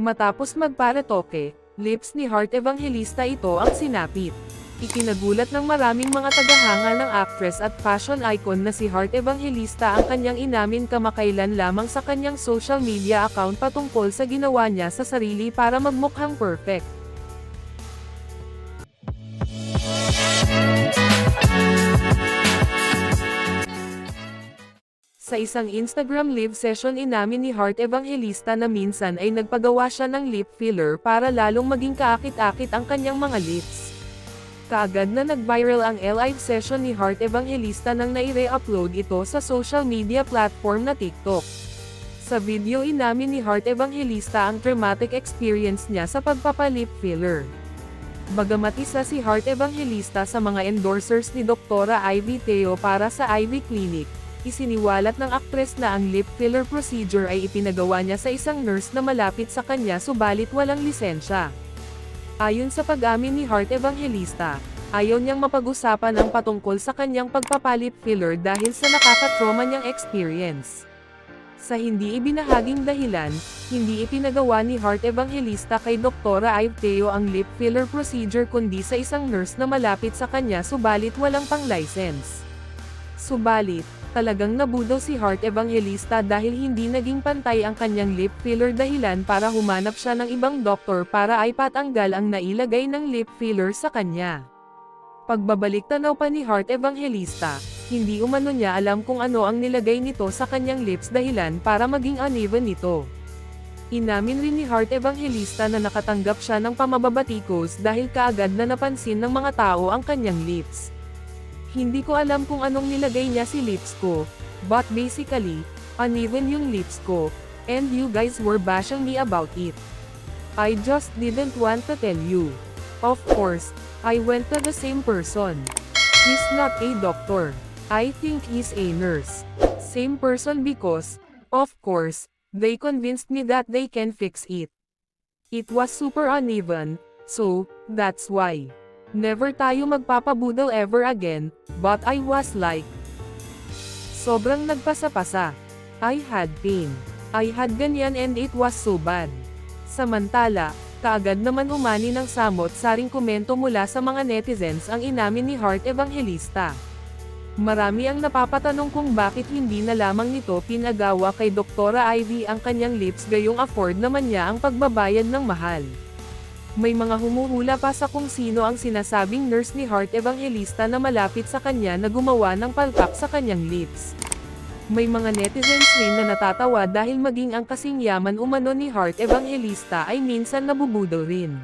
Matapos magparetoke, lips ni Heart Evangelista ito ang sinapit. Ikinagulat ng maraming mga tagahanga ng actress at fashion icon na si Heart Evangelista ang kanyang inamin kamakailan lamang sa kanyang social media account patungkol sa ginawa niya sa sarili para magmukhang perfect. Sa isang Instagram live session inamin ni Heart Evangelista na minsan ay nagpagawa siya ng lip filler para lalong maging kaakit-akit ang kanyang mga lips. Kaagad na nag-viral ang live session ni Heart Evangelista nang nai-re-upload ito sa social media platform na TikTok. Sa video inamin ni Heart Evangelista ang traumatic experience niya sa pagpapalip filler. Bagamat isa si Heart Evangelista sa mga endorsers ni Dr. Ivy Teo para sa Ivy Clinic, isiniwalat ng aktres na ang lip filler procedure ay ipinagawa niya sa isang nurse na malapit sa kanya subalit walang lisensya. Ayon sa pag-amin ni Heart Evangelista, ayaw niyang mapag-usapan ang patungkol sa kanyang pagpapalip filler dahil sa nakakatrauma niyang experience. Sa hindi ibinahaging dahilan, hindi ipinagawa ni Heart Evangelista kay Dr. Ivy Teo ang lip filler procedure kundi sa isang nurse na malapit sa kanya subalit walang pang-license. Subalit, talagang nabudaw si Heart Evangelista dahil hindi naging pantay ang kanyang lip filler dahilan para humanap siya ng ibang doktor para ay patanggal ang nailagay ng lip filler sa kanya. Pagbabalik tanaw pa ni Heart Evangelista, hindi umano niya alam kung ano ang nilagay nito sa kanyang lips dahilan para maging uneven nito. Inamin rin ni Heart Evangelista na nakatanggap siya ng pamababatikos dahil kaagad na napansin ng mga tao ang kanyang lips. Hindi ko alam kung anong nilagay niya si lips ko, but basically, uneven yung lips ko, and you guys were bashing me about it. I just didn't want to tell you. Of course, I went to the same person. He's not a doctor. I think he's a nurse. Same person because, of course, they convinced me that they can fix it. It was super uneven, so, that's why. Never tayo magpapabudol ever again, but I was like, sobrang nagpasa-pasa. I had pain. I had ganyan and it was so bad. Samantala, kaagad naman umani ng samot-saring komento mula sa mga netizens ang inamin ni Heart Evangelista. Marami ang napapatanong kung bakit hindi na lamang nito pinagawa kay Dr. Ivy ang kanyang lips gayong afford naman niya ang pagbabayad ng mahal. May mga humuhula pa sa kung sino ang sinasabing nurse ni Heart Evangelista na malapit sa kanya na gumawa ng palpak sa kanyang lips. May mga netizens rin na natatawa dahil maging ang kasing yaman umano ni Heart Evangelista ay minsan nabubudol rin.